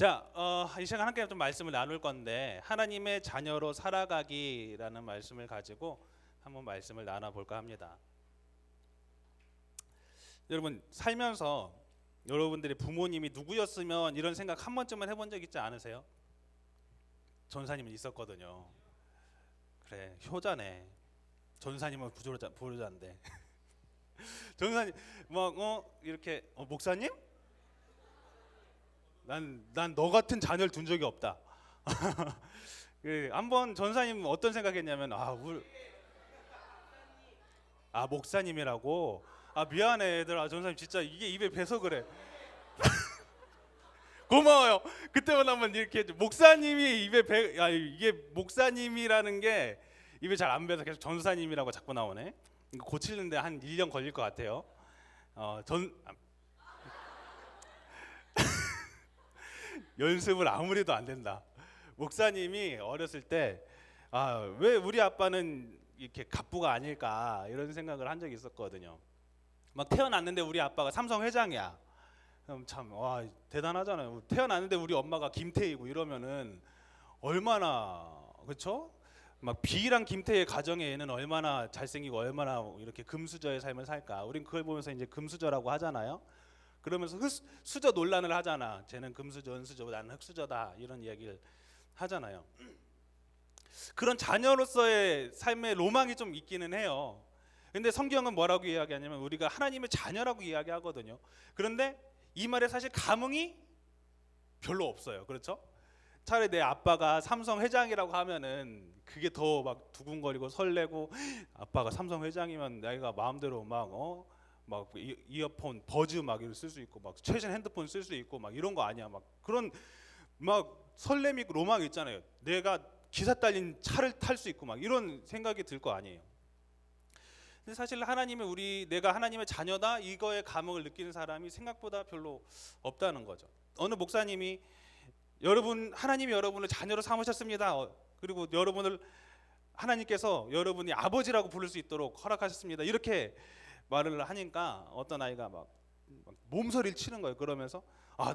자, 이 시간 함께 좀 말씀을 나눌 건데 하나님의 자녀로 살아가기라는 말씀을 가지고 한번 말씀을 나눠볼까 합니다. 여러분 살면서 여러분들의 부모님이 누구였으면 이런 생각 한 번쯤은 해본 적 있지 않으세요? 전사님은 있었거든요. 그래, 효자네. 전사님은 부르자인데 전사님 이렇게 목사님? 난 너 같은 자녀를 둔 적이 없다. 한번 전사님 어떤 생각했냐면 목사님이라고. 미안해 얘들아, 전사님 진짜 이게 입에 배서 그래. 고마워요. 그때마다 한번 이렇게 목사님이 이게 목사님이라는 게 입에 잘 안 배서 계속 전사님이라고 자꾸 나오네. 이거 고치는데 한 1년 걸릴 것 같아요. 연습을 아무리 해도 안 된다. 목사님이 어렸을 때 왜 우리 아빠는 이렇게 갑부가 아닐까 이런 생각을 한 적이 있었거든요. 막 태어났는데 우리 아빠가 삼성 회장이야. 그럼 참 대단하잖아요. 태어났는데 우리 엄마가 김태희고 이러면은 얼마나, 그렇죠? 막 비랑 김태희의 가정에는 얼마나 잘생기고 얼마나 이렇게 금수저의 삶을 살까. 우린 그걸 보면서 이제 금수저라고 하잖아요. 그러면서 수저 논란을 하잖아. 쟤는 금수저, 은수저, 나는 흙수저다, 이런 이야기를 하잖아요. 그런 자녀로서의 삶의 로망이 좀 있기는 해요. 근데 성경은 뭐라고 이야기하냐면 우리가 하나님의 자녀라고 이야기하거든요. 그런데 이 말에 사실 감흥이 별로 없어요. 그렇죠? 차라리 내 아빠가 삼성 회장이라고 하면은 그게 더 막 두근거리고 설레고, 아빠가 삼성 회장이면 내가 마음대로 막 이어폰 버즈 막 이런 쓸 수 있고, 막 최신 핸드폰 쓸 수 있고, 막 이런 거 아니야. 막 그런 막 설렘이 있고 로망이 있잖아요. 내가 기사 딸린 차를 탈 수 있고, 막 이런 생각이 들 거 아니에요. 근데 사실 내가 하나님의 자녀다, 이거에 감흥을 느끼는 사람이 생각보다 별로 없다는 거죠. 어느 목사님이 하나님이 여러분을 자녀로 삼으셨습니다. 그리고 하나님께서 여러분이 아버지라고 부를 수 있도록 허락하셨습니다. 이렇게 말을 하니까 어떤 아이가 막 몸서리를 치는 거예요. 그러면서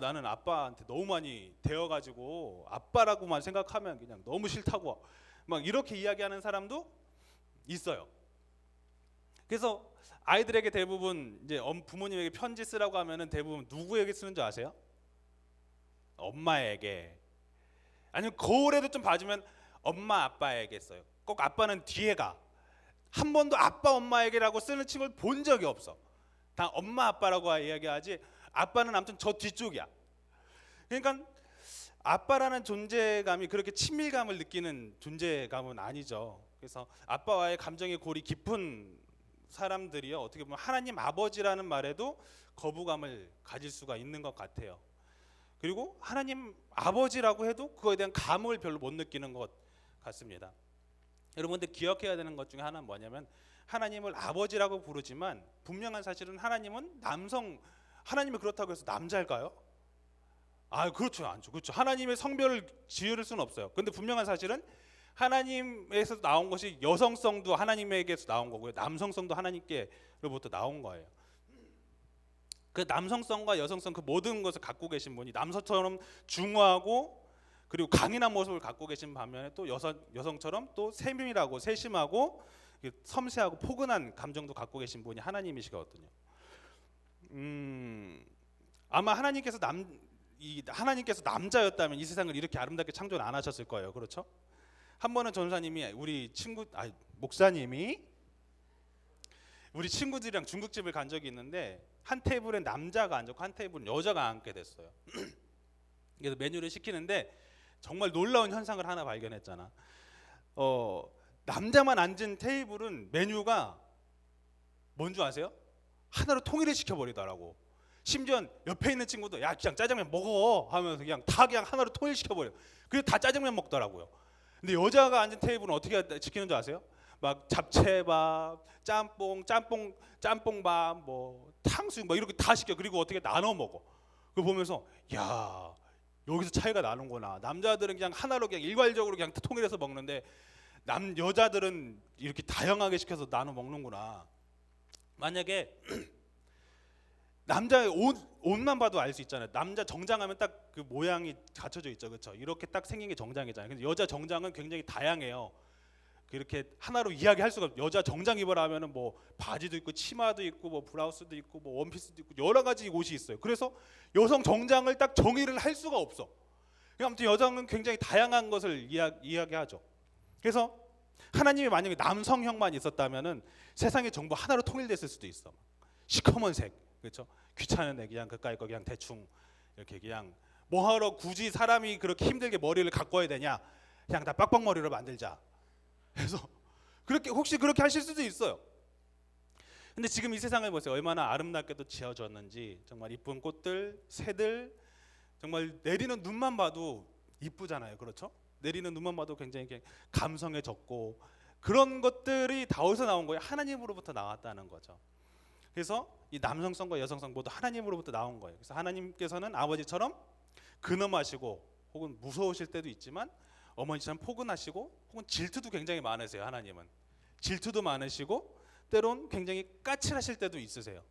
나는 아빠한테 너무 많이 되어가지고 아빠라고만 생각하면 그냥 너무 싫다고 막 이렇게 이야기하는 사람도 있어요. 그래서 아이들에게 대부분 이제 부모님에게 편지 쓰라고 하면은 대부분 누구에게 쓰는 줄 아세요? 엄마에게. 아니면 거울에도 좀 봐주면 엄마 아빠에게 써요. 꼭 아빠는 뒤에 가. 한 번도 아빠 엄마에게라고 쓰는 친구를 본 적이 없어. 다 엄마 아빠라고 이야기하지, 아빠는 아무튼 저 뒤쪽이야. 그러니까 아빠라는 존재감이 그렇게 친밀감을 느끼는 존재감은 아니죠. 그래서 아빠와의 감정의 골이 깊은 사람들이요, 어떻게 보면 하나님 아버지라는 말에도 거부감을 가질 수가 있는 것 같아요. 그리고 하나님 아버지라고 해도 그거에 대한 감을 별로 못 느끼는 것 같습니다. 여러분들 기억해야 되는 것 중에 하나는 뭐냐면, 하나님을 아버지라고 부르지만 분명한 사실은 하나님이 그렇다고 해서 남자일까요? 그렇죠, 않죠. 그렇죠. 하나님의 성별을 지을 수는 없어요. 그런데 분명한 사실은 하나님에서 나온 것이 여성성도 하나님에게서 나온 거고요, 남성성도 하나님께로부터 나온 거예요. 그 남성성과 여성성, 그 모든 것을 갖고 계신 분이 남성처럼 중후하고 그리고 강인한 모습을 갖고 계신 반면에 또 여성처럼 또 세심하고 섬세하고 포근한 감정도 갖고 계신 분이 하나님이시거든요. 아마 하나님께서 남자였다면 이 세상을 이렇게 아름답게 창조를 안 하셨을 거예요. 그렇죠? 한 번은 전사님이 목사님이 우리 친구들이랑 중국집을 간 적이 있는데, 한 테이블엔 남자가 앉았고 한 테이블은 여자가 앉게 됐어요. 그래서 메뉴를 시키는데 정말 놀라운 현상을 하나 발견했잖아. 남자만 앉은 테이블은 메뉴가 뭔지 아세요? 하나로 통일을 시켜버리더라고. 심지어 옆에 있는 친구도 야 그냥 짜장면 먹어 하면서 그냥 하나로 통일시켜버려. 그래서 다 짜장면 먹더라고요. 근데 여자가 앉은 테이블은 어떻게 시키는 줄 아세요? 막 잡채밥, 짬뽕밥, 뭐 탕수육 막 이렇게 다 시켜. 그리고 어떻게 나눠 먹어. 그거 보면서 야, 여기서 차이가 나는구나. 남자들은 그냥 하나로 그냥 일괄적으로 그냥 통일해서 먹는데 여자들은 이렇게 다양하게 시켜서 나눠 먹는구나. 만약에 남자의 옷만 봐도 알 수 있잖아요. 남자 정장하면 딱 그 모양이 갖춰져 있죠, 그렇죠? 이렇게 딱 생긴 게 정장이잖아요. 근데 여자 정장은 굉장히 다양해요. 그렇게 하나로 이야기할 수가 없어요. 여자 정장 입으라 하면은 뭐 바지도 있고 치마도 있고 뭐 브라우스도 있고 뭐 원피스도 있고 여러 가지 옷이 있어요. 그래서 여성 정장을 딱 정의를 할 수가 없어. 아무튼 여성은 굉장히 다양한 것을 이야기하죠. 그래서 하나님이 만약에 남성형만 있었다면은 세상의 정보 하나로 통일됐을 수도 있어. 시커먼 색, 그렇죠? 귀찮은데 그냥 그까이 거 그냥 대충 이렇게 그냥 뭐하러 굳이 사람이 그렇게 힘들게 머리를 가꿔야 되냐? 그냥 다 빡빡머리로 만들자. 그래서 그렇게 혹시 그렇게 하실 수도 있어요. 근데 지금 이 세상을 보세요. 얼마나 아름답게도 지어졌는지. 정말 이쁜 꽃들, 새들, 정말 내리는 눈만 봐도 이쁘잖아요. 그렇죠? 내리는 눈만 봐도 굉장히 감성해졌고 그런 것들이 다 어디서 나온 거예요? 하나님으로부터 나왔다는 거죠. 그래서 이 남성성과 여성성 모두 하나님으로부터 나온 거예요. 그래서 하나님께서는 아버지처럼 근엄하시고 혹은 무서우실 때도 있지만 어머니처럼 포근하시고 혹은 질투도 굉장히 많으세요. 하나님은 질투도 많으시고 때론 굉장히 까칠하실 때도 있으세요.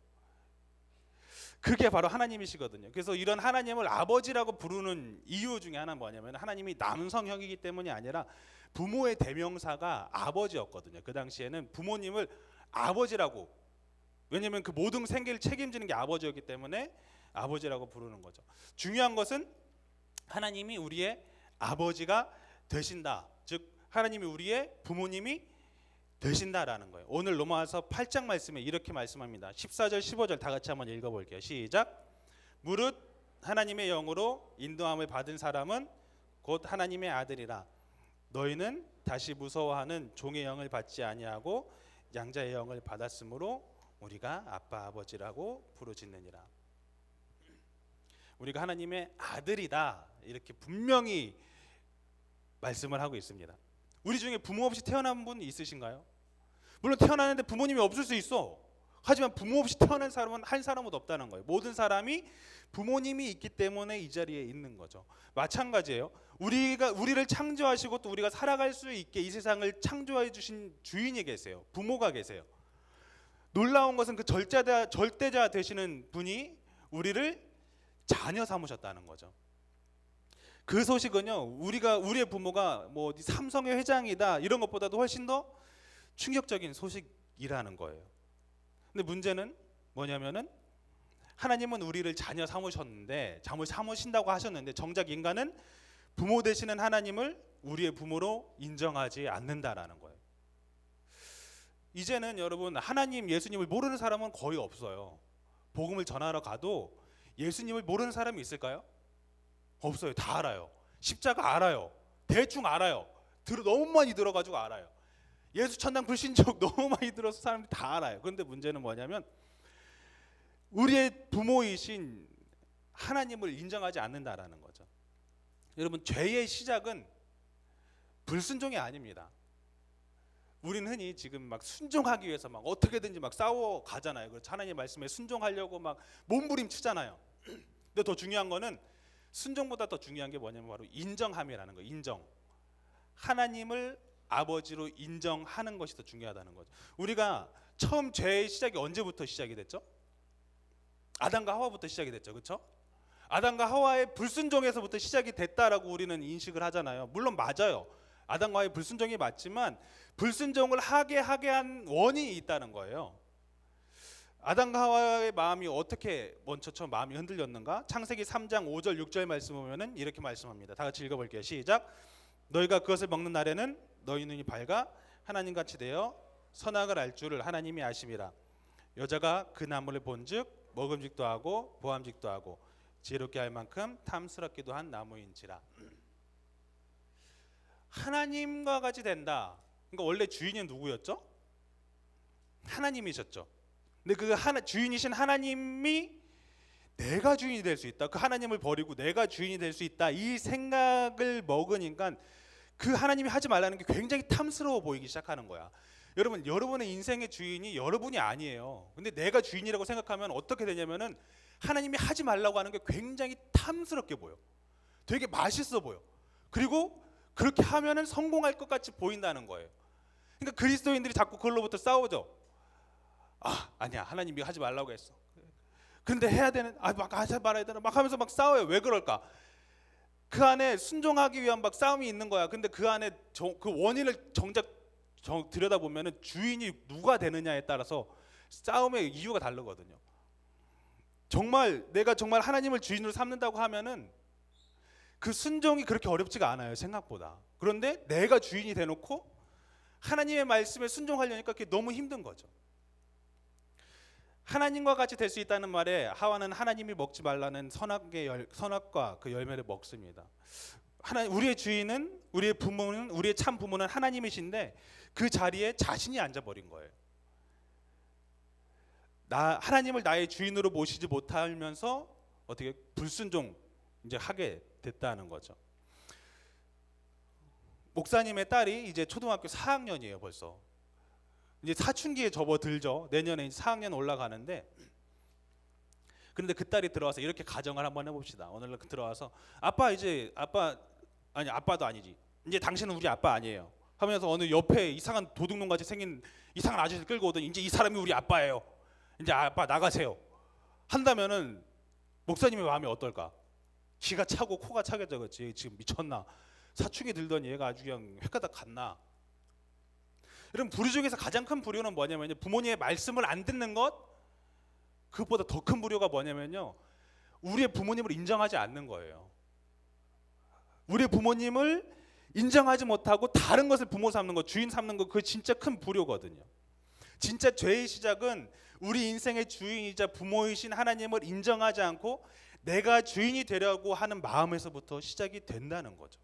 그게 바로 하나님이시거든요. 그래서 이런 하나님을 아버지라고 부르는 이유 중에 하나는 뭐냐면 하나님이 남성형이기 때문이 아니라 부모의 대명사가 아버지였거든요. 그 당시에는 부모님을 아버지라고, 왜냐하면 그 모든 생계를 책임지는 게 아버지였기 때문에 아버지라고 부르는 거죠. 중요한 것은 하나님이 우리의 아버지가 되신다. 즉 하나님이 우리의 부모님이 되신다라는 거예요. 오늘 로마서 8장 말씀에 이렇게 말씀합니다. 14절 15절 다 같이 한번 읽어볼게요. 시작. 무릇 하나님의 영으로 인도함을 받은 사람은 곧 하나님의 아들이라. 너희는 다시 무서워하는 종의 영을 받지 아니하고 양자의 영을 받았으므로 우리가 아빠 아버지라고 부르짖느니라. 우리가 하나님의 아들이다 이렇게 분명히 말씀을 하고 있습니다. 우리 중에 부모 없이 태어난 분 있으신가요? 물론 태어나는데 부모님이 없을 수 있어. 하지만 부모 없이 태어난 사람은 한 사람도 없다는 거예요. 모든 사람이 부모님이 있기 때문에 이 자리에 있는 거죠. 마찬가지예요. 우리를 창조하시고 또 우리가 살아갈 수 있게 이 세상을 창조해 주신 주인이 계세요. 부모가 계세요. 놀라운 것은 그 절대자 되시는 분이 우리를 자녀 삼으셨다는 거죠. 그 소식은요, 우리의 부모가 뭐 삼성의 회장이다 이런 것보다도 훨씬 더 충격적인 소식이라는 거예요. 근데 문제는 뭐냐면은 하나님은 우리를 자녀 삼으셨는데, 자녀 삼으신다고 하셨는데 정작 인간은 부모 되시는 하나님을 우리의 부모로 인정하지 않는다라는 거예요. 이제는 여러분 하나님, 예수님을 모르는 사람은 거의 없어요. 복음을 전하러 가도 예수님을 모르는 사람이 있을까요? 없어요. 다 알아요. 십자가 알아요. 대충 알아요. 너무 많이 들어가지고 알아요. 예수 천당 불신족 너무 많이 들어서 사람들이 다 알아요. 그런데 문제는 뭐냐면 우리의 부모이신 하나님을 인정하지 않는다라는 거죠. 여러분 죄의 시작은 불순종이 아닙니다. 우리는 흔히 지금 막 순종하기 위해서 막 어떻게든지 막 싸워 가잖아요. 그래서 하나님 말씀에 순종하려고 막 몸부림치잖아요. 근데 더 중요한 거는 순종보다 더 중요한 게 뭐냐면 바로 인정함이라는 거예요. 인정. 하나님을 아버지로 인정하는 것이 더 중요하다는 거죠. 우리가 처음 죄의 시작이 언제부터 시작이 됐죠? 아담과 하와부터 시작이 됐죠. 그렇죠? 아담과 하와의 불순종에서부터 시작이 됐다라고 우리는 인식을 하잖아요. 물론 맞아요. 아담과 하와의 불순종이 맞지만 불순종을 하게 한 원인이 있다는 거예요. 아담과 하와의 마음이 어떻게 먼저 처음 마음이 흔들렸는가? 창세기 3장 5절 6절 말씀 보면은 이렇게 말씀합니다. 다 같이 읽어볼게요. 시작. 너희가 그것을 먹는 날에는 너희 눈이 밝아 하나님같이 되어 선악을 알 줄을 하나님이 아심이라. 여자가 그 나무를 본즉 먹음직도 하고 보암직도 하고 지혜롭게 할 만큼 탐스럽기도 한 나무인지라. 하나님과 같이 된다. 그러니까 원래 주인이 누구였죠? 하나님이셨죠. 근데 그 주인이신 하나님이 내가 주인이 될 수 있다. 그 하나님을 버리고 내가 주인이 될 수 있다. 이 생각을 먹으니까 그 하나님이 하지 말라는 게 굉장히 탐스러워 보이기 시작하는 거야. 여러분, 여러분의 인생의 주인이 여러분이 아니에요. 근데 내가 주인이라고 생각하면 어떻게 되냐면은 하나님이 하지 말라고 하는 게 굉장히 탐스럽게 보여. 되게 맛있어 보여. 그리고 그렇게 하면은 성공할 것 같이 보인다는 거예요. 그러니까 그리스도인들이 자꾸 그걸로부터 싸우죠. 아니야, 하나님이 하지 말라고 했어. 그런데 해야 되는, 막 하지 말아야 되나 막 하면서 막 싸워요. 왜 그럴까? 그 안에 순종하기 위한 막 싸움이 있는 거야. 근데 그 안에 그 원인을 정작 들여다보면 주인이 누가 되느냐에 따라서 싸움의 이유가 다르거든요. 정말 내가 정말 하나님을 주인으로 삼는다고 하면은 그 순종이 그렇게 어렵지가 않아요, 생각보다. 그런데 내가 주인이 돼놓고 하나님의 말씀에 순종하려니까 그게 너무 힘든 거죠. 하나님과 같이 될 수 있다는 말에 하와는 하나님이 먹지 말라는 선악과 그 열매를 먹습니다. 우리의 주인은, 우리의 부모는, 우리의 참 부모는 하나님이신데 그 자리에 자신이 앉아버린 거예요. 하나님을 나의 주인으로 모시지 못하면서 어떻게 불순종 이제 하게 됐다는 거죠. 목사님의 딸이 이제 초등학교 4학년이에요, 벌써. 이제 사춘기에 접어들죠. 내년에 이제 4학년 올라가는데, 그런데 그 딸이 들어와서 이렇게 가정을 한번 해봅시다. 오늘 들어와서 아빠도 아니지. 이제 당신은 우리 아빠 아니에요. 하면서 어느 옆에 이상한 도둑놈 같이 생긴 이상한 아저씨를 끌고 오더니 이제 이 사람이 우리 아빠예요. 이제 아빠 나가세요. 한다면은 목사님의 마음이 어떨까? 기가 차고 코가 차겠죠, 그렇지? 지금 미쳤나? 사춘기 들던 얘가 아주 그냥 획가닥 갔나? 여러분, 불효 중에서 가장 큰 불효는 뭐냐면요, 부모님의 말씀을 안 듣는 것. 그것보다 더 큰 불효가 뭐냐면요, 우리의 부모님을 인정하지 않는 거예요. 우리의 부모님을 인정하지 못하고 다른 것을 부모 삼는 것, 주인 삼는 것, 그거 진짜 큰 불효거든요. 진짜 죄의 시작은 우리 인생의 주인이자 부모이신 하나님을 인정하지 않고 내가 주인이 되려고 하는 마음에서부터 시작이 된다는 거죠.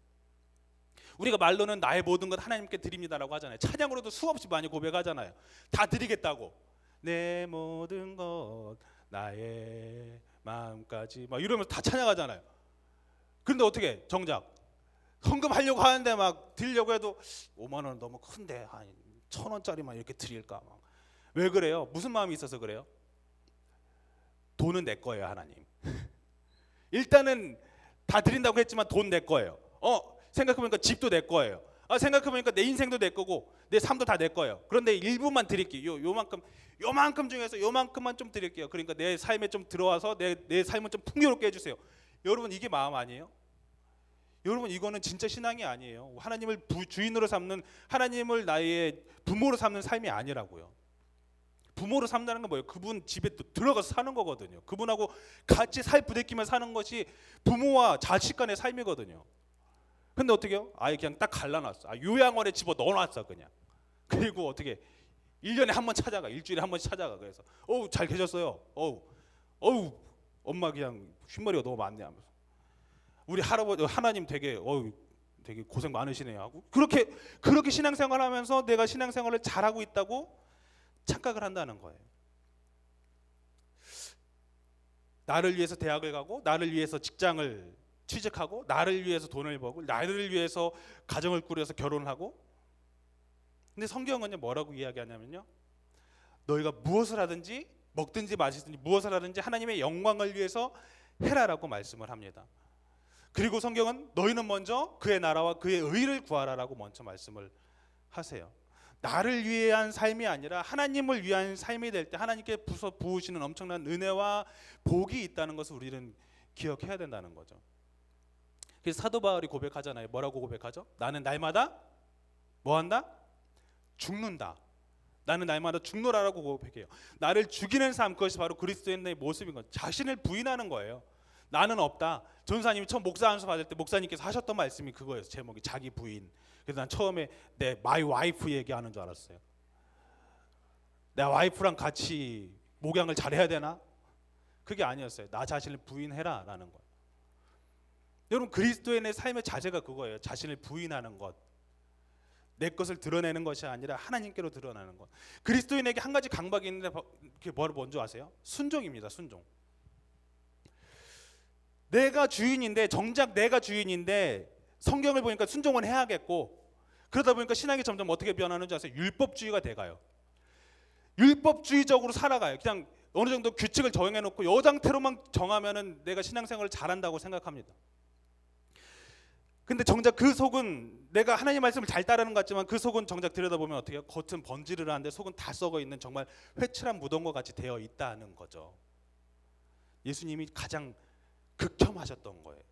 우리가 말로는 나의 모든 것 하나님께 드립니다라고 하잖아요. 찬양으로도 수없이 많이 고백하잖아요. 다 드리겠다고. 내 모든 것 나의 마음까지 막 이러면서 다 찬양하잖아요. 그런데 어떻게 정작 헌금하려고 하는데 막 드리려고 해도 5만 원 너무 큰데 한 1,000원짜리만 이렇게 드릴까 막. 왜 그래요? 무슨 마음이 있어서 그래요? 돈은 내 거예요, 하나님. 일단은 다 드린다고 했지만 돈 내 거예요. 생각해보니까 집도 내 거예요. 생각해보니까 내 인생도 내 거고 내 삶도 다 내 거예요. 그런데 일부만 드릴게요. 요만큼 중에서 요만큼만 좀 드릴게요. 그러니까 내 삶에 좀 들어와서 내 삶을 좀 풍요롭게 해주세요. 여러분, 이게 마음 아니에요? 여러분, 이거는 진짜 신앙이 아니에요. 하나님을 주인으로 삼는, 하나님을 나의 부모로 삼는 삶이 아니라고요. 부모로 삼다는 건 뭐예요? 그분 집에 또 들어가서 사는 거거든요. 그분하고 같이 살 부대끼며 사는 것이 부모와 자식 간의 삶이거든요. 근데 어떻게요? 아예 그냥 딱 갈라놨어. 요양원에 집어 넣어놨어 그냥. 그리고 어떻게 1년에 한 번 찾아가, 일주일에 한 번씩 찾아가. 그래서 잘 계셨어요. 엄마 그냥 흰머리가 너무 많네 하면서 우리 할아버지 하나님 되게 고생 많으시네요 하고 그렇게 신앙생활하면서 내가 신앙생활을 잘하고 있다고 착각을 한다는 거예요. 나를 위해서 대학을 가고, 나를 위해서 직장을 취직하고, 나를 위해서 돈을 벌고, 나를 위해서 가정을 꾸려서 결혼을 하고. 근데 성경은요, 뭐라고 이야기하냐면요, 너희가 무엇을 하든지 먹든지 마시든지 무엇을 하든지 하나님의 영광을 위해서 해라라고 말씀을 합니다. 그리고 성경은 너희는 먼저 그의 나라와 그의 의를 구하라라고 먼저 말씀을 하세요. 나를 위한 삶이 아니라 하나님을 위한 삶이 될 때 하나님께 부으시는 엄청난 은혜와 복이 있다는 것을 우리는 기억해야 된다는 거죠. 그래서 사도 바울이 고백하잖아요. 뭐라고 고백하죠? 나는 날마다 뭐한다? 죽는다. 나는 날마다 죽노라라고 고백해요. 나를 죽이는 삶, 그것이 바로 그리스도인의 모습인 거예요. 자신을 부인하는 거예요. 나는 없다. 전사님이 처음 목사 안수 받을 때 목사님께서 하셨던 말씀이 그거예요. 제목이 자기 부인. 그래서 난 처음에 내 마이 와이프 얘기하는 줄 알았어요. 내 와이프랑 같이 목양을 잘해야 되나? 그게 아니었어요. 나 자신을 부인해라 라는 거예요. 여러분, 그리스도인의 삶의 자세가 그거예요. 자신을 부인하는 것. 내 것을 드러내는 것이 아니라 하나님께로 드러나는 것. 그리스도인에게 한 가지 강박이 있는데 그게 뭐를 먼저 아세요? 순종입니다. 순종. 내가 주인인데, 정작 내가 주인인데 성경을 보니까 순종은 해야겠고, 그러다 보니까 신앙이 점점 어떻게 변하는 줄 아세요? 율법주의가 돼가요. 율법주의적으로 살아가요. 그냥 어느 정도 규칙을 정해놓고 이 상태로만 정하면은 내가 신앙생활을 잘한다고 생각합니다. 근데 정작 그 속은, 내가 하나님 말씀을 잘 따르는 것 같지만 그 속은 정작 들여다보면 어떻게 해요? 겉은 번지르르한데 속은 다 썩어 있는 정말 회칠한 무덤과 같이 되어 있다는 거죠. 예수님이 가장 극혐하셨던 거예요.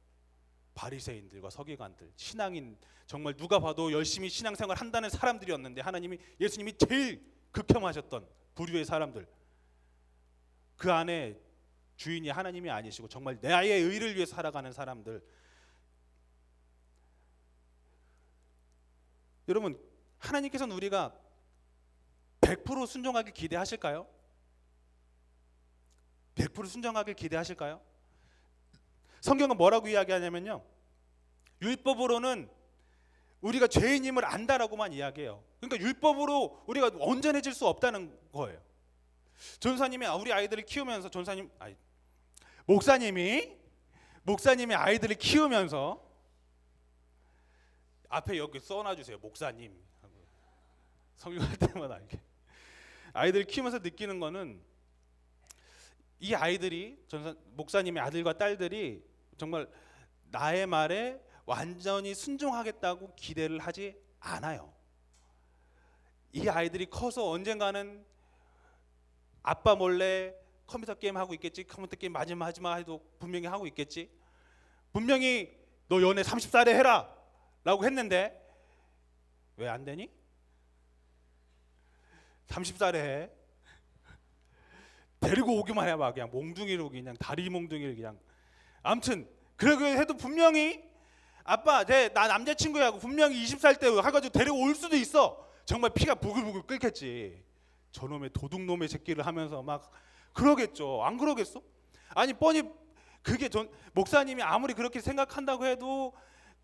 바리새인들과 서기관들, 신앙인, 정말 누가 봐도 열심히 신앙생활 한다는 사람들이었는데 예수님이 제일 극혐하셨던 부류의 사람들, 그 안에 주인이 하나님이 아니시고 정말 나의 의를 위해 살아가는 사람들. 여러분, 하나님께서는 우리가 100% 순종하길 기대하실까요? 100% 순종하길 기대하실까요? 성경은 뭐라고 이야기하냐면요, 율법으로는 우리가 죄인임을 안다라고만 이야기해요. 그러니까 율법으로 우리가 온전해질 수 없다는 거예요. 전사님이 우리 아이들을 키우면서 목사님이 아이들을 키우면서 앞에 여기 써놔주세요. 목사님. 성경할 때마다 이렇게 아이들을 키우면서 느끼는 거는, 이 아이들이, 목사님의 아들과 딸들이 정말 나의 말에 완전히 순종하겠다고 기대를 하지 않아요. 이 아이들이 커서 언젠가는 아빠 몰래 컴퓨터 게임 하고 있겠지, 컴퓨터 게임 마지막 하지마 해도 분명히 하고 있겠지, 분명히 너 연애 30살에 해라 라고 했는데 왜 안 되니? 30살에 해. 데리고 오기만 해봐. 그냥 몽둥이로, 그냥 다리 몽둥이를 그냥. 아무튼 그러게 해도 분명히 아빠 나 남자친구야 하고 분명히 20살 때 해가지고 데리고 올 수도 있어. 정말 피가 부글부글 끓겠지. 저놈의 도둑놈의 새끼를 하면서 막 그러겠죠. 안 그러겠어? 아니 뻔히 그게 목사님이 아무리 그렇게 생각한다고 해도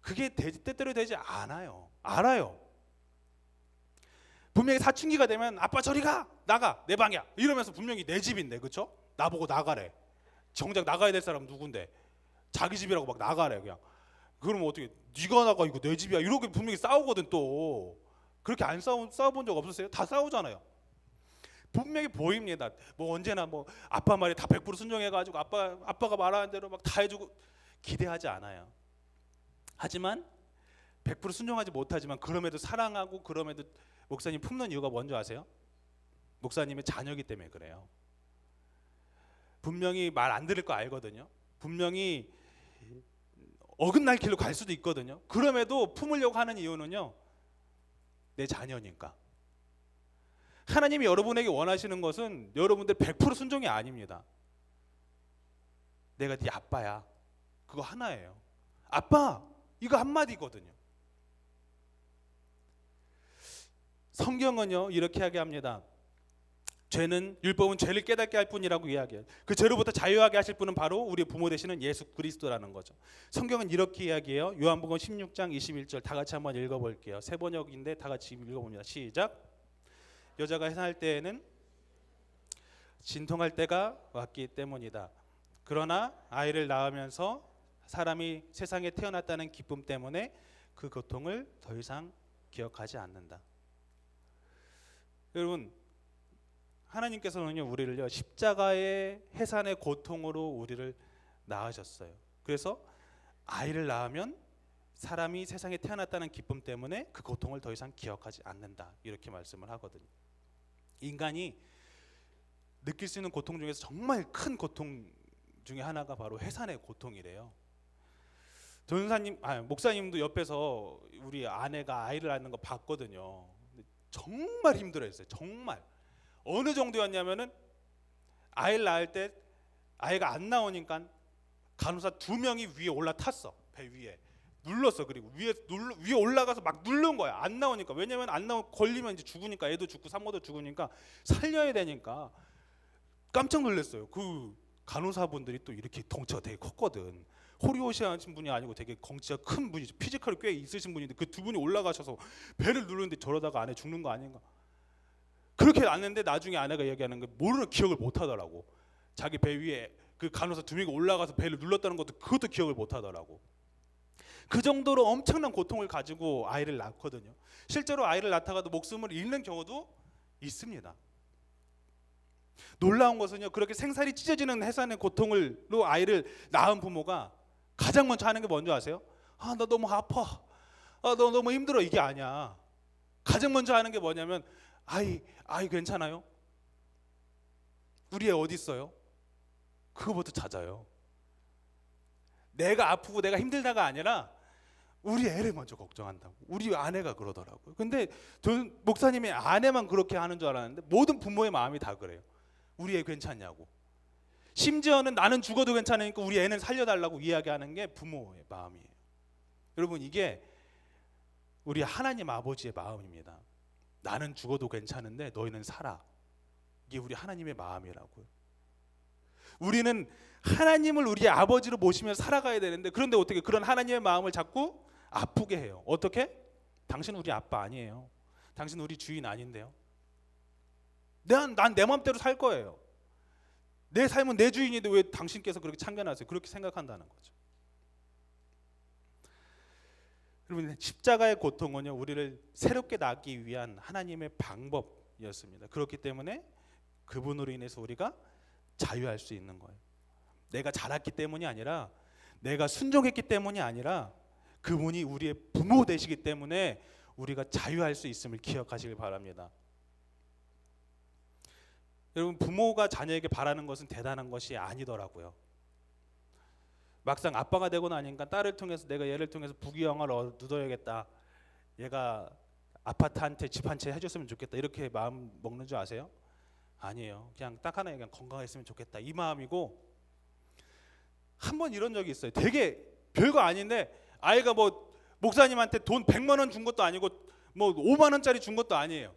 그게 때때로 되지 않아요. 알아요. 분명히 사춘기가 되면 아빠 저리 가, 나가, 내 방이야 이러면서 분명히 내 집인데, 그렇죠? 나보고 나가래. 정작 나가야 될 사람 누군데? 자기 집이라고 막 나가래. 그냥 그러면 어떻게, 네가 나가, 이거 내 집이야 이렇게 분명히 싸우거든. 또 그렇게 안 싸워본 적 없으세요? 다 싸우잖아요. 분명히 보입니다. 뭐 언제나 뭐 아빠 말에 다 100% 순종해가지고 아빠가 말하는 대로 막 다 해주고 기대하지 않아요. 하지만 100% 순종하지 못하지만 그럼에도 사랑하고, 그럼에도 목사님 품는 이유가 뭔지 아세요? 목사님의 자녀이기 때문에 그래요. 분명히 말 안 들을 거 알거든요. 분명히 어긋날 길로 갈 수도 있거든요. 그럼에도 품으려고 하는 이유는요, 내 자녀니까. 하나님이 여러분에게 원하시는 것은 여러분들 100% 순종이 아닙니다. 내가 네 아빠야, 그거 하나예요. 아빠, 이거 한마디거든요. 성경은요 이렇게 이야기합니다. 율법은 죄를 깨닫게 할 뿐이라고 이야기해요. 그 죄로부터 자유하게 하실 분은 바로 우리의 부모 되시는 예수 그리스도라는 거죠. 성경은 이렇게 이야기해요. 요한복음 16장 21절 다 같이 한번 읽어볼게요. 세 번역인데 다 같이 읽어봅니다. 시작. 여자가 해산할 때에는 진통할 때가 왔기 때문이다. 그러나 아이를 낳으면서 사람이 세상에 태어났다는 기쁨 때문에 그 고통을 더 이상 기억하지 않는다. 여러분, 하나님께서는요 우리를요 십자가의 해산의 고통으로 우리를 낳으셨어요. 그래서 아이를 낳으면 사람이 세상에 태어났다는 기쁨 때문에 그 고통을 더 이상 기억하지 않는다, 이렇게 말씀을 하거든요. 인간이 느낄 수 있는 고통 중에서 정말 큰 고통 중에 하나가 바로 해산의 고통이래요. 목사님도 옆에서 우리 아내가 아이를 낳는 거 봤거든요. 정말 힘들어했어요. 정말. 어느 정도였냐면은 아이를 낳을 때 아이가 안 나오니까 간호사 2명이 위에 올라탔어. 배 위에 눌렀어. 그리고 위에 올라가서 막 누른 거야. 안 나오니까. 왜냐면 안 나오면 걸리면 이제 죽으니까, 애도 죽고 산모도 죽으니까 살려야 되니까. 깜짝 놀랐어요. 그 간호사분들이 또 이렇게 덩치가 되게 컸거든. 호리호시하신 분이 아니고 되게 덩치가 큰 분이죠. 피지컬이 꽤 있으신 분인데 그 두 분이 올라가셔서 배를 누르는데 저러다가 아내 죽는 거 아닌가. 그렇게 났는데 나중에 아내가 얘기하는 게 모르는 기억을 못 하더라고. 자기 배 위에 그 간호사 2명이 올라가서 배를 눌렀다는 그것도 기억을 못 하더라고. 그 정도로 엄청난 고통을 가지고 아이를 낳거든요. 실제로 아이를 낳다가도 목숨을 잃는 경우도 있습니다. 놀라운 것은요, 그렇게 생살이 찢어지는 해산의 고통으로 아이를 낳은 부모가 가장 먼저 하는 게 뭔지 아세요? 나 너무 아파, 너 너무 힘들어, 이게 아니야. 가장 먼저 하는 게 뭐냐면 아이 괜찮아요? 우리 애 어디 있어요? 그거부터 찾아요. 내가 아프고 내가 힘들다가 아니라 우리 애를 먼저 걱정한다고. 우리 아내가 그러더라고요. 근데 저는 목사님의 아내만 그렇게 하는 줄 알았는데 모든 부모의 마음이 다 그래요. 우리 애 괜찮냐고. 심지어는 나는 죽어도 괜찮으니까 우리 애는 살려달라고 이야기하는 게 부모의 마음이에요. 여러분, 이게 우리 하나님 아버지의 마음입니다. 나는 죽어도 괜찮은데 너희는 살아. 이게 우리 하나님의 마음이라고요. 우리는 하나님을 우리 아버지로 모시면서 살아가야 되는데, 그런데 어떻게 그런 하나님의 마음을 자꾸 아프게 해요. 어떻게? 당신 우리 아빠 아니에요. 당신 우리 주인 아닌데요. 난 내 마음대로 살 거예요. 내 삶은 내 주인인데 왜 당신께서 그렇게 참견하세요? 그렇게 생각한다는 거죠. 여러분, 십자가의 고통은요, 우리를 새롭게 낳기 위한 하나님의 방법이었습니다. 그렇기 때문에 그분으로 인해서 우리가 자유할 수 있는 거예요. 내가 자랐기 때문이 아니라, 내가 순종했기 때문이 아니라, 그분이 우리의 부모 되시기 때문에 우리가 자유할 수 있음을 기억하시길 바랍니다. 여러분, 부모가 자녀에게 바라는 것은 대단한 것이 아니더라고요. 막상 아빠가 되고 나니까 딸을 통해서, 내가 얘를 통해서 부귀영화를 얻어야겠다, 얘가 아파트 한 채, 집 한 채 해줬으면 좋겠다, 이렇게 마음 먹는 줄 아세요? 아니에요. 그냥 딱 하나, 그냥 건강했으면 좋겠다, 이 마음이고. 한 번 이런 적이 있어요. 되게 별거 아닌데 아이가 뭐 목사님한테 돈 100만 원 준 것도 아니고 뭐 5만 원짜리 준 것도 아니에요.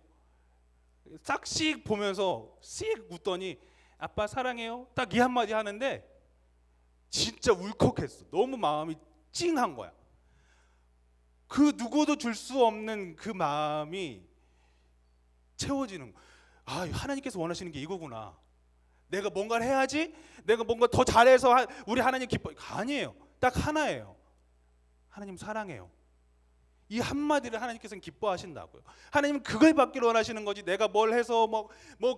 싹씩 보면서 씩 웃더니 아빠 사랑해요, 딱 이 한마디 하는데 진짜 울컥했어. 너무 마음이 찡한 거야. 그 누구도 줄 수 없는 그 마음이 채워지는 거야. 아, 하나님께서 원하시는 게 이거구나. 내가 뭔가를 해야지, 내가 뭔가 더 잘해서 우리 하나님 기뻐. 아니에요. 딱 하나예요. 하나님 사랑해요. 이 한마디를 하나님께서는 기뻐하신다고요. 하나님은 그걸 받기를 원하시는 거지, 내가 뭘 해서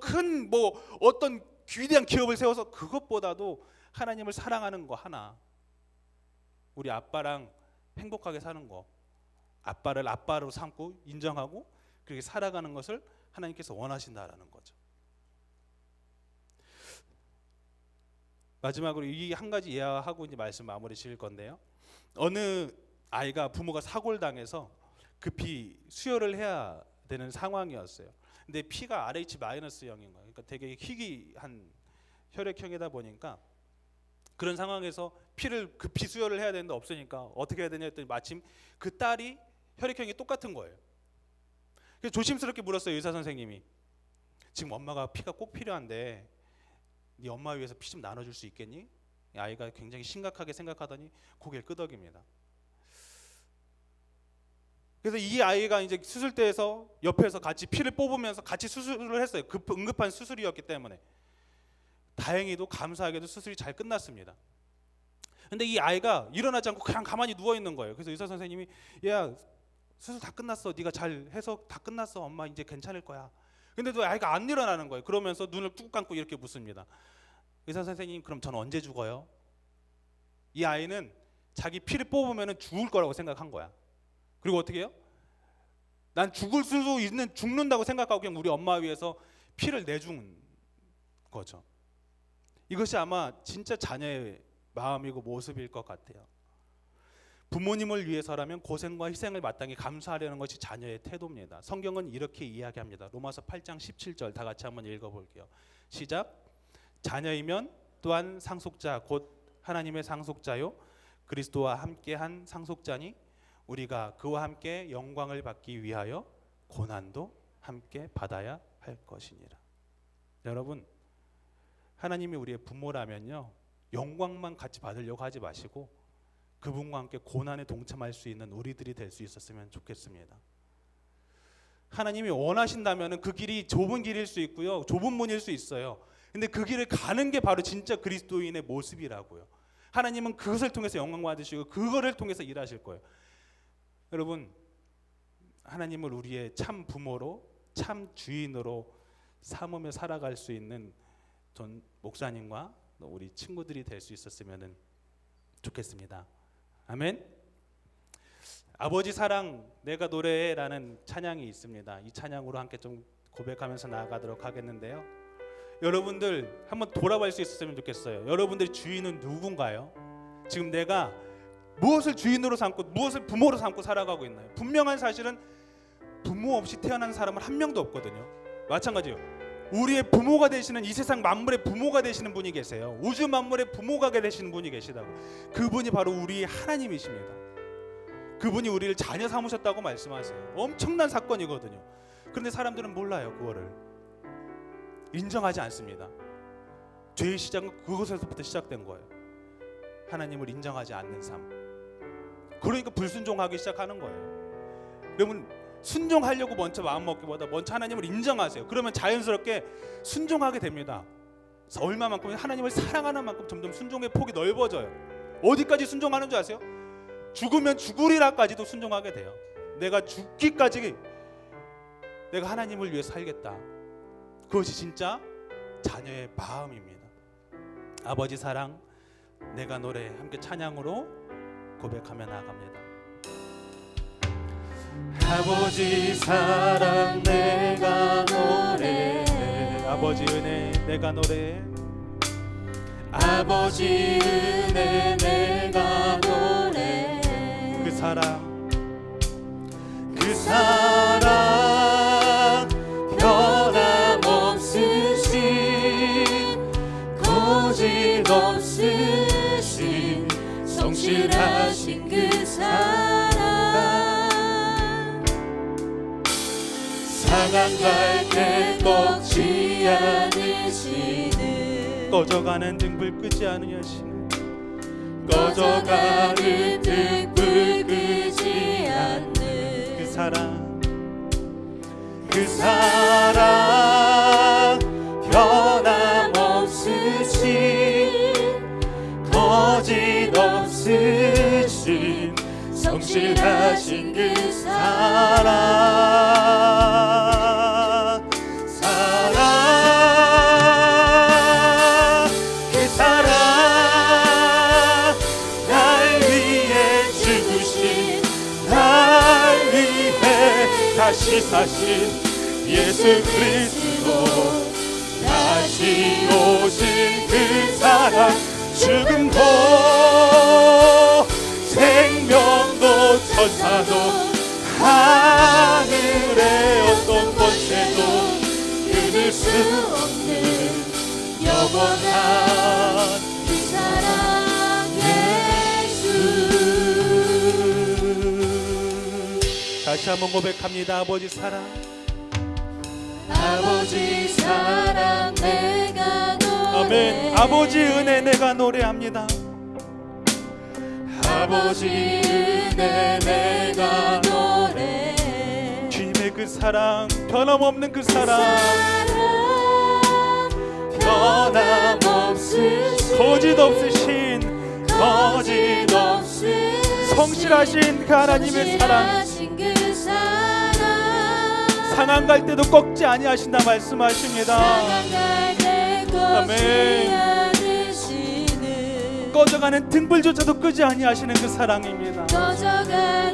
큰 어떤 위대한 기업을 세워서, 그것보다도 하나님을 사랑하는 거 하나, 우리 아빠랑 행복하게 사는 거, 아빠를 아빠로 삼고 인정하고 그렇게 살아가는 것을 하나님께서 원하신다라는 거죠. 마지막으로 이 한 가지 이야기하고 이제 말씀 마무리 지을 건데요. 어느 아이가 부모가 사고를 당해서 급히 수혈을 해야 되는 상황이었어요. 근데 피가 RH-0인 거예요. 그러니까 되게 희귀한 혈액형이다 보니까 그런 상황에서 피를 급히 수혈을 해야 되는데 없으니까 어떻게 해야 되냐 했더니 마침 그 딸이 혈액형이 똑같은 거예요. 그래서 조심스럽게 물었어요. 의사 선생님이, 지금 엄마가 피가 꼭 필요한데 네 엄마 위해서 피 좀 나눠줄 수 있겠니? 아이가 굉장히 심각하게 생각하더니 고개를 끄덕입니다. 그래서 이 아이가 이제 수술대에서 옆에서 같이 피를 뽑으면서 같이 수술을 했어요. 응급한 수술이었기 때문에. 다행히도 감사하게도 수술이 잘 끝났습니다. 근데 이 아이가 일어나지 않고 그냥 가만히 누워 있는 거예요. 그래서 의사 선생님이, 야, 수술 다 끝났어, 네가 잘 해서 다 끝났어, 엄마 이제 괜찮을 거야. 근데도 아이가 안 일어나는 거예요. 그러면서 눈을 꾹 감고 이렇게 묻습니다. 의사 선생님, 그럼 전 언제 죽어요? 이 아이는 자기 피를 뽑으면 죽을 거라고 생각한 거야. 그리고 어떻게 해요? 난 죽을 수도 있는, 죽는다고 생각하고 그냥 우리 엄마 위해서 피를 내준 거죠. 이것이 아마 진짜 자녀의 마음이고 모습일 것 같아요. 부모님을 위해서라면 고생과 희생을 마땅히 감수하려는 것이 자녀의 태도입니다. 성경은 이렇게 이야기합니다. 로마서 8장 17절 다 같이 한번 읽어볼게요. 시작. 자녀이면 또한 상속자 곧 하나님의 상속자요 그리스도와 함께한 상속자니 우리가 그와 함께 영광을 받기 위하여 고난도 함께 받아야 할 것이니라. 여러분, 하나님이 우리의 부모라면요, 영광만 같이 받으려고 하지 마시고 그분과 함께 고난에 동참할 수 있는 우리들이 될 수 있었으면 좋겠습니다. 하나님이 원하신다면 그 길이 좁은 길일 수 있고요, 좁은 문일 수 있어요. 근데 그 길을 가는 게 바로 진짜 그리스도인의 모습이라고요. 하나님은 그것을 통해서 영광 받으시고 그거를 통해서 일하실 거예요. 여러분, 하나님을 우리의 참 부모로, 참 주인으로 삼으며 살아갈 수 있는 전 목사님과 우리 친구들이 될 수 있었으면 좋겠습니다. 아멘. 아버지 사랑 내가 노래해라는 찬양이 있습니다. 이 찬양으로 함께 좀 고백하면서 나아가도록 하겠는데요. 여러분들 한번 돌아볼 수 있었으면 좋겠어요. 여러분들의 주인은 누군가요? 지금 내가 무엇을 주인으로 삼고 무엇을 부모로 삼고 살아가고 있나요? 분명한 사실은 부모 없이 태어난 사람은 한 명도 없거든요. 마찬가지요. 우리의 부모가 되시는, 이 세상 만물의 부모가 되시는 분이 계세요. 우주 만물의 부모가 되시는 분이 계시다고. 그분이 바로 우리의 하나님이십니다. 그분이 우리를 자녀 삼으셨다고 말씀하세요. 엄청난 사건이거든요. 그런데 사람들은 몰라요. 그거를 인정하지 않습니다. 죄의 시작은 그곳에서부터 시작된 거예요. 하나님을 인정하지 않는 삶. 그러니까 불순종하기 시작하는 거예요. 여러분, 순종하려고 먼저 마음먹기보다 먼저 하나님을 인정하세요. 그러면 자연스럽게 순종하게 됩니다. 얼마만큼 하나님을 사랑하는 만큼 점점 순종의 폭이 넓어져요. 어디까지 순종하는 줄 아세요? 죽으면 죽으리라까지도 순종하게 돼요. 내가 죽기까지 내가 하나님을 위해 살겠다. 그것이 진짜 자녀의 마음입니다. 아버지 사랑, 내가 노래, 함께 찬양으로 고백하며 나아갑니다. 아버지 사랑 내가 노래, 아버지 은혜 내가 노래, 아버지 은혜 내가 노래, 그 사랑, 그 사랑 변함없으신, 거짓없으신, 성실하신 그 사랑, 상한 갈대 꺾지 않으시는, 꺼져가는 등불 끄지 않으시는, 꺼져가는 등불 끄지 않는 그 사랑, 그 사랑 변함없으신, 거짓없으신, 성실하신 그 사랑, 사랑, 그 사랑, 날 위해 죽으신, 날 위해 다시 사신 예수 그리스도, 다시 오신 그 사랑, 죽음도 생명도 천사도 하늘의 어떤 권세도 끊을 수 없는 영원한 그 사랑 예수. 다시 한번 고백합니다. 아버지 사랑, 아버지 사랑 내가 노래, 아멘. 아버지 은혜 내가 노래합니다. 아버지 은혜 내가 노래, 주님의 그 사랑, 변함없는 그 사랑, 변함없으신, 거짓없으신, 거짓없으신, 성실하신 그 하나님의 사랑, 상한 갈 때도 꺾지 아니하신다 말씀하십니다. 아멘. 꺼져가는 등불조차도 끄지 아니하시는 그 사랑입니다. 꺼져가는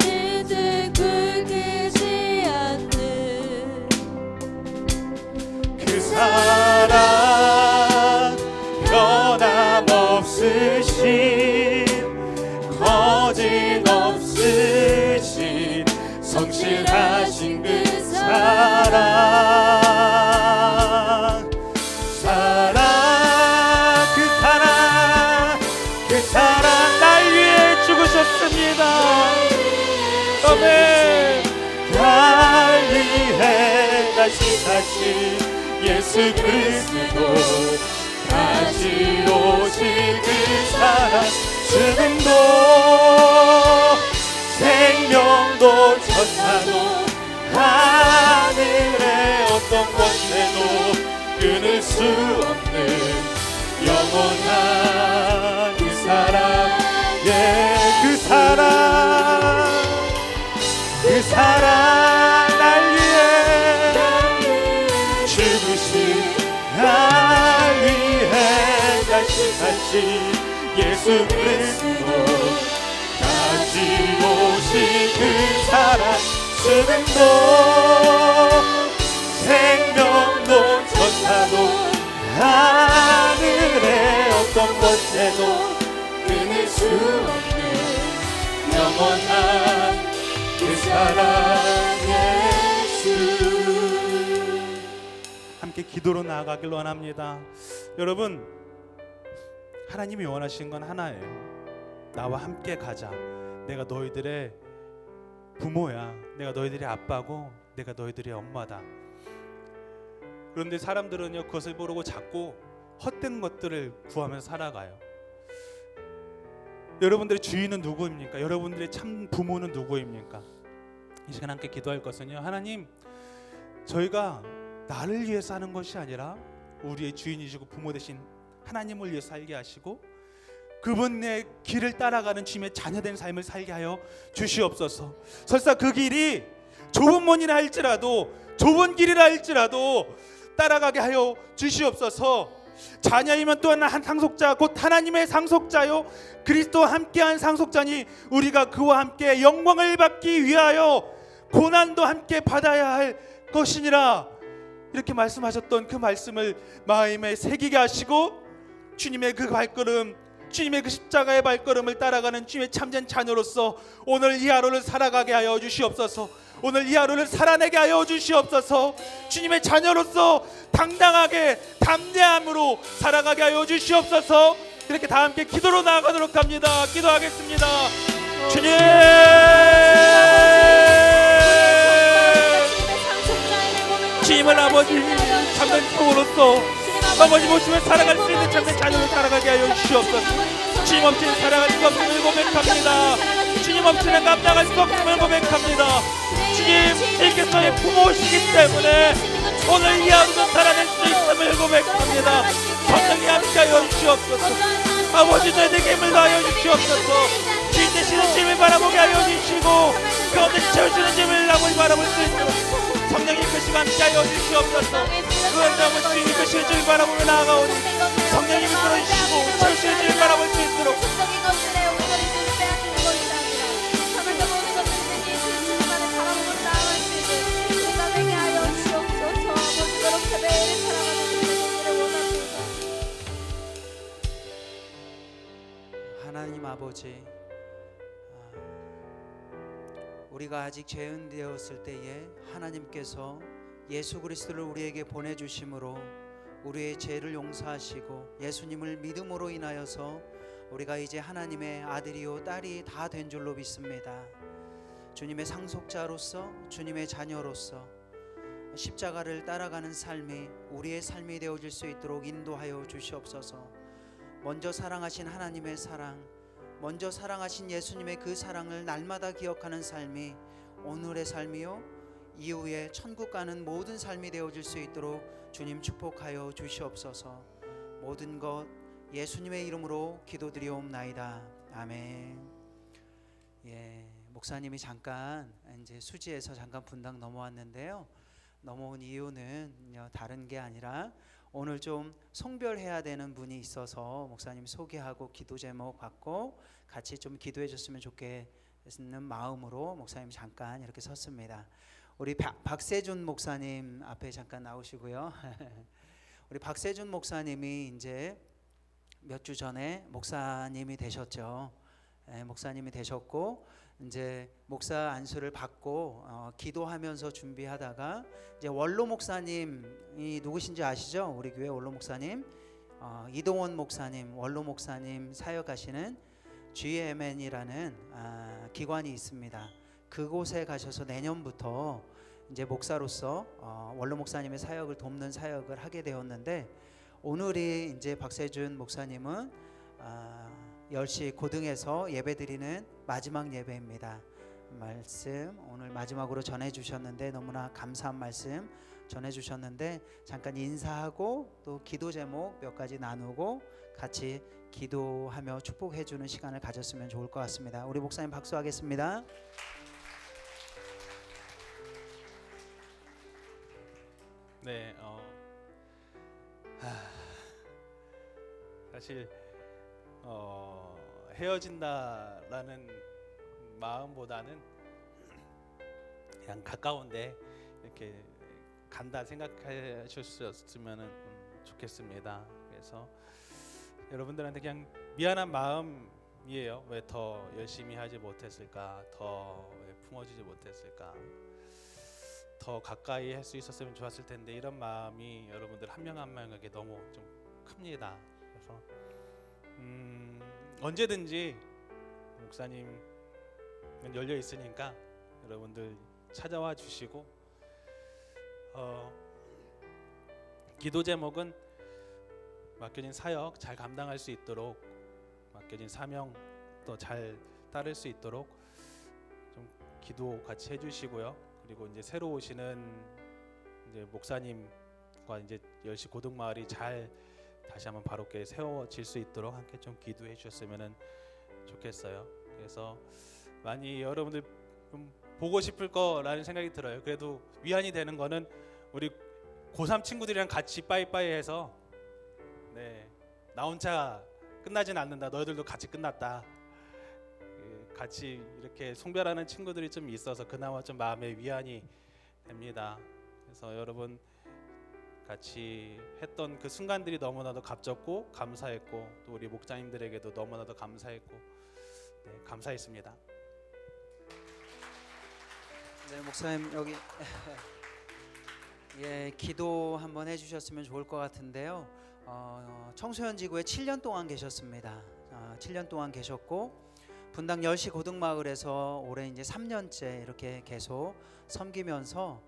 등불 끄지 않는 그 사랑, 변함없으신, 거짓없으신, 성실하신 그 사랑, 사랑, 그 사랑, 그 사랑 날 위해 죽으셨습니다. 아멘. 날 위해 다시 사신 예수 그리스도, 다시 오실 그 사랑, 죽음도 생명도 천사도 하늘의 어떤 권세도 끊을 수 없는 영원한 그 사랑, 예, 그 사랑, 그 사랑 날 위해 죽으신, 날 위해 다시 사신 예수 그리스도, 다시 오신 그 사랑, 죽음도 생명도 천사도 번째도 끊을 수 없는 영원한 그 사랑 예수. 함께 기도로 나아가길 원합니다. 여러분, 하나님이 원하시는 건 하나예요. 나와 함께 가자. 내가 너희들의 부모야. 내가 너희들의 아빠고 내가 너희들의 엄마다. 그런데 사람들은요, 그것을 모르고 자꾸 헛된 것들을 구하면서 살아가요. 여러분들의 주인은 누구입니까? 여러분들의 참 부모는 누구입니까? 이 시간 함께 기도할 것은요, 하나님, 저희가 나를 위해 사는 것이 아니라 우리의 주인이시고 부모 되신 하나님을 위해 살게 하시고 그분의 길을 따라가는 주님의 자녀된 삶을 살게 하여 주시옵소서. 설사 그 길이 좁은 문이라 할지라도, 좁은 길이라 할지라도 따라가게 하여 주시옵소서. 자녀이면 또한 한 상속자, 곧 하나님의 상속자요 그리스도와 함께한 상속자니 우리가 그와 함께 영광을 받기 위하여 고난도 함께 받아야 할 것이니라. 이렇게 말씀하셨던 그 말씀을 마음에 새기게 하시고 주님의 그 발걸음, 주님의 그 십자가의 발걸음을 따라가는 주님의 참된 자녀로서 오늘 이 하루를 살아가게 하여 주시옵소서. 오늘 이 하루를 살아내게 하여 주시옵소서. 주님의 자녀로서 당당하게 담대함으로 살아가게 하여 주시옵소서. 이렇게 다 함께 기도로 나아가도록 합니다. 기도하겠습니다. 주님, 주님을 아버지 참된 부모로서 아버지 모습을 살아갈 수 있는 참된 자녀로 살아가게 하여 주시옵소서. 주님 없이는 살아갈 수 없음을 고백합니다. 주님 없이는 감당할 수 없음을 고백합니다. 주님, 주님께서의 부모시기 때문에 오늘 이 하루도 살아낼 수 있음을 고백합니다. 성령이 함께하여 주시옵소서. 아버지, 저희에게 힘을 더하여 주시옵소서. 주인 되시는 주님을 바라보게 하여 주시고 가운데 채우시는 주님을 아버지 바라볼 수 있도록 성령이 그 시간 함께하여 주시옵소서. 그런데 아버지, 주님이 그 시간 주님을 바라보며 나아가오니 성령이 이끌어주시고 채우시는 주님을 바라볼 수 있도록 하나님 아버지, 우리가 아직 죄인 되었을 때에 하나님께서 예수 그리스도를 우리에게 보내주심으로 우리의 죄를 용서하시고 예수님을 믿음으로 인하여서 우리가 이제 하나님의 아들이요 딸이 다 된 줄로 믿습니다. 주님의 상속자로서, 주님의 자녀로서 십자가를 따라가는 삶이 우리의 삶이 되어질 수 있도록 인도하여 주시옵소서. 먼저 사랑하신 하나님의 사랑, 먼저 사랑하신 예수님의 그 사랑을 날마다 기억하는 삶이 오늘의 삶이요 이후에 천국 가는 모든 삶이 되어질 수 있도록 주님 축복하여 주시옵소서. 모든 것 예수님의 이름으로 기도드리옵나이다. 아멘. 목사님이 잠깐 이제 수지에서 잠깐 분당 넘어왔는데요. 넘어온 이유는 다른 게 아니라 오늘 좀 송별해야 되는 분이 있어서 목사님 소개하고 기도 제목 받고 같이 좀 기도해 줬으면 좋겠는 마음으로 목사님 잠깐 이렇게 섰습니다. 우리 박세준 목사님 앞에 잠깐 나오시고요. 우리 박세준 목사님이 이제 몇 주 전에 목사님이 되셨죠. 목사님이 되셨고 이제 목사 안수를 받고 기도하면서 준비하다가 이제 원로 목사님이 누구신지 아시죠? 우리 교회 원로 목사님 이동원 목사님, 원로 목사님 사역하시는 GMN이라는 기관이 있습니다. 그곳에 가셔서 내년부터 이제 목사로서 원로 목사님의 사역을 돕는 사역을 하게 되었는데 오늘이 이제 박세준 목사님은 10시 고등에서 예배드리는 마지막 예배입니다. 말씀 오늘 마지막으로 전해주셨는데 너무나 감사한 말씀 전해주셨는데 잠깐 인사하고 또 기도 제목 몇 가지 나누고 같이 기도하며 축복해주는 시간을 가졌으면 좋을 것 같습니다. 우리 목사님 박수하겠습니다. 네, 사실 헤어진다라는 마음보다는 그냥 가까운데 이렇게 간다 생각하셨으면 좋겠습니다. 그래서 여러분들한테 그냥 미안한 마음이에요. 왜 더 열심히 하지 못했을까? 더 왜 품어주지 못했을까? 더 가까이 할 수 있었으면 좋았을 텐데 이런 마음이 여러분들 한 명 한 명에게 너무 좀 큽니다. 그래서 언제든지 목사님은 열려 있으니까 여러분들 찾아와 주시고 기도 제목은 맡겨진 사역 잘 감당할 수 있도록 맡겨진 사명 또 잘 따를 수 있도록 좀 기도 같이 해주시고요. 그리고 이제 새로 오시는 이제 목사님과 이제 열시 고등마을이 잘 다시 한번 바롭게 세워질 수 있도록 함께 좀 기도해 주셨으면 좋겠어요. 그래서 많이 여러분들 좀 보고 싶을 거라는 생각이 들어요. 그래도 위안이 되는 거는 우리 고3 친구들이랑 같이 빠이빠이해서 나 혼자 끝나진 않는다. 너희들도 같이 끝났다. 같이 이렇게 송별하는 친구들이 좀 있어서 그나마 좀 마음의 위안이 됩니다. 그래서 여러분 같이 했던 그 순간들이 너무나도 값졌고 감사했고 또 우리 목자님들에게도 너무나도 감사했고 감사했습니다. 네, 목사님 여기 예, 기도 한번 해주셨으면 좋을 것 같은데요. 청소년 지구에 7년 동안 계셨습니다. 7년 동안 계셨고 분당 열시 고등마을에서 올해 이제 3년째 이렇게 계속 섬기면서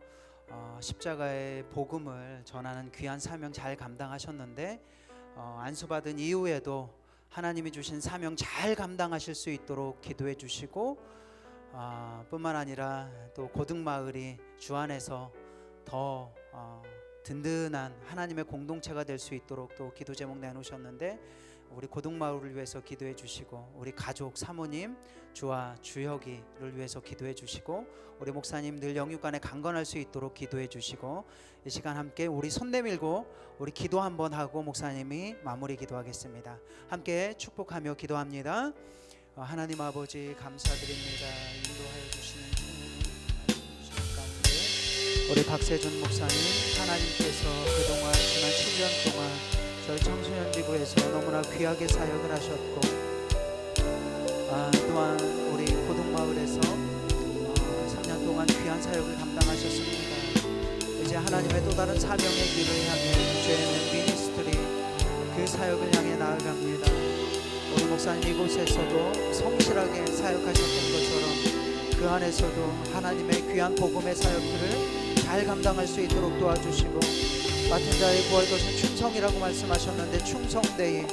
십자가의 복음을 전하는 귀한 사명 잘 감당하셨는데 안수받은 이후에도 하나님이 주신 사명 잘 감당하실 수 있도록 기도해 주시고 뿐만 아니라 또 고등마을이 주 안에서 더 든든한 하나님의 공동체가 될 수 있도록 또 기도 제목 내놓으셨는데 우리 고등마을을 위해서 기도해 주시고 우리 가족 사모님 주와 주혁이를 위해서 기도해 주시고 우리 목사님 늘 영육간에 강건할 수 있도록 기도해 주시고 이 시간 함께 우리 손 내밀고 우리 기도 한번 하고 목사님이 마무리 기도하겠습니다. 함께 축복하며 기도합니다. 하나님 아버지 감사드립니다. 인도하여 주시는 가운데 우리 박세준 목사님 하나님께서 그동안 지난 7년 동안 저희 청소년 지구에서 너무나 귀하게 사역을 하셨고 또한 우리 고등마을에서 3년 동안 귀한 사역을 감당하셨습니다. 이제 하나님의 또 다른 사명의 길을 향해 죄는 미니스트리 그 사역을 향해 나아갑니다. 우리 목사님 이곳에서도 성실하게 사역하셨던 것처럼 그 안에서도 하나님의 귀한 복음의 사역들을 잘 감당할 수 있도록 도와주시고 맡은 자의 구할 것은 충성이라고 말씀하셨는데 충성되이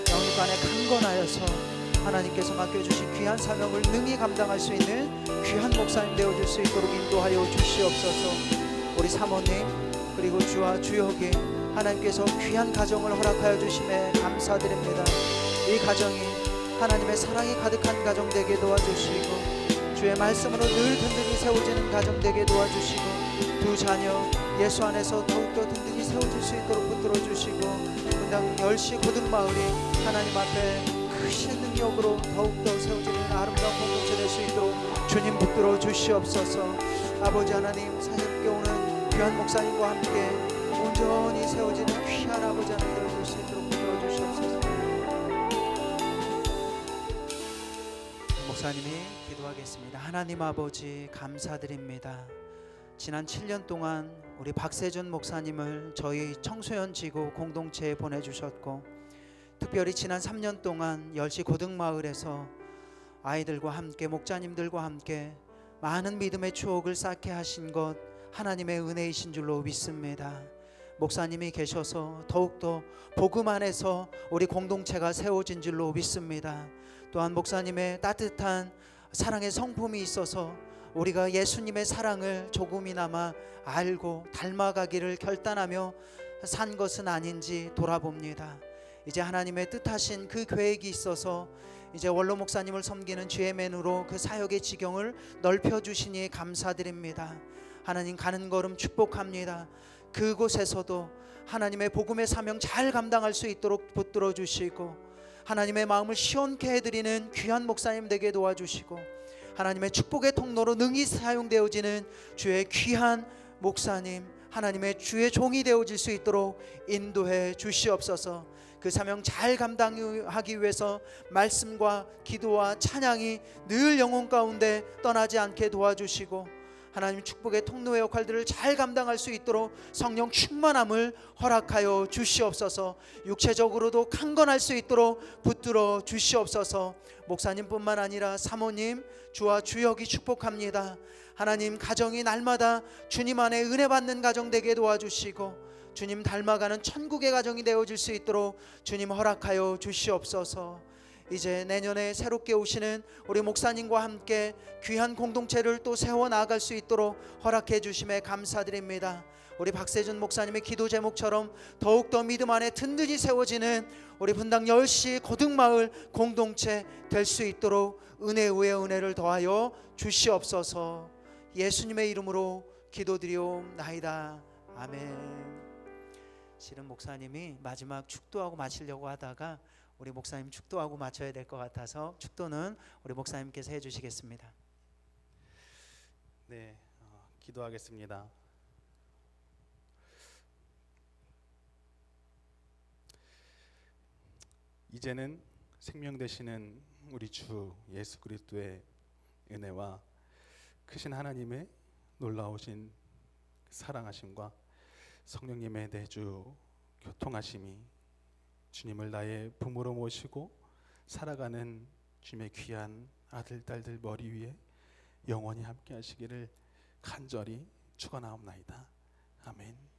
영육간에 강건하여서 하나님께서 맡겨주신 귀한 사명을 능히 감당할 수 있는 귀한 목사님 되어줄 수 있도록 인도하여 주시옵소서. 우리 사모님 그리고 주와 주역이 하나님께서 귀한 가정을 허락하여 주심에 감사드립니다. 이 가정이 하나님의 사랑이 가득한 가정 되게 도와주시고 주의 말씀으로 늘 든든히 세워지는 가정 되게 도와주시고 두 자녀 예수 안에서 더욱더 든든히 세워질 수 있도록 붙들어 주시고 분당 열시 고등마을이 하나님 앞에 크신 능력으로 더욱더 세워지는 아름다운 공동체 될 수 있도록 주님 붙들어 주시옵소서. 아버지 하나님 사역에 오는 귀한 목사님과 함께 온전히 세워지는 귀한 아버지 하나님 되어줄 수 있도록 붙들어 주시옵소서. 목사님이 기도하겠습니다. 하나님 아버지 감사드립니다. 지난 7년 동안 우리 박세준 목사님을 저희 청소년 지구 공동체에 보내주셨고 특별히 지난 3년 동안 열시 고등마을에서 아이들과 함께 목자님들과 함께 많은 믿음의 추억을 쌓게 하신 것 하나님의 은혜이신 줄로 믿습니다. 목사님이 계셔서 더욱더 복음 안에서 우리 공동체가 세워진 줄로 믿습니다. 또한 목사님의 따뜻한 사랑의 성품이 있어서 우리가 예수님의 사랑을 조금이나마 알고 닮아가기를 결단하며 산 것은 아닌지 돌아봅니다. 이제 하나님의 뜻하신 그 계획이 있어서 이제 원로 목사님을 섬기는 GMN으로 그 사역의 지경을 넓혀주시니 감사드립니다. 하나님 가는 걸음 축복합니다. 그곳에서도 하나님의 복음의 사명 잘 감당할 수 있도록 붙들어 주시고 하나님의 마음을 시원케 해드리는 귀한 목사님 되게 도와주시고 하나님의 축복의 통로로 능히 사용되어지는 주의 귀한 목사님 하나님의 주의 종이 되어질 수 있도록 인도해 주시옵소서. 그 사명 잘 감당하기 위해서 말씀과 기도와 찬양이 늘 영혼 가운데 떠나지 않게 도와주시고, 하나님 축복의 통로의 역할들을 잘 감당할 수 있도록 성령 충만함을 허락하여 주시옵소서. 육체적으로도 강건할 수 있도록 붙들어 주시옵소서. 목사님뿐만 아니라 사모님, 주와 주역이 축복합니다. 하나님 가정이 날마다 주님 안에 은혜 받는 가정 되게 도와주시고, 주님 닮아가는 천국의 가정이 되어질 수 있도록 주님 허락하여 주시옵소서. 이제 내년에 새롭게 오시는 우리 목사님과 함께 귀한 공동체를 또 세워 나아갈 수 있도록 허락해 주심에 감사드립니다. 우리 박세준 목사님의 기도 제목처럼 더욱더 믿음 안에 든든히 세워지는 우리 분당 10시 거듭마을 공동체 될 수 있도록 은혜 위에 은혜를 더하여 주시옵소서. 예수님의 이름으로 기도드리옵나이다. 아멘. 실은 목사님이 마지막 축도하고 마치려고 하다가 우리 목사님 축도하고 마쳐야 될 것 같아서 축도는 우리 목사님께서 해주시겠습니다. 네, 기도하겠습니다. 이제는 생명 되시는 우리 주 예수 그리스도의 은혜와 크신 하나님의 놀라우신 사랑하심과 성령님의 내주 교통하심이 주님을 나의 부모로 모시고 살아가는 주님의 귀한 아들 딸들 머리 위에 영원히 함께 하시기를 간절히 축원하옵나이다. 아멘.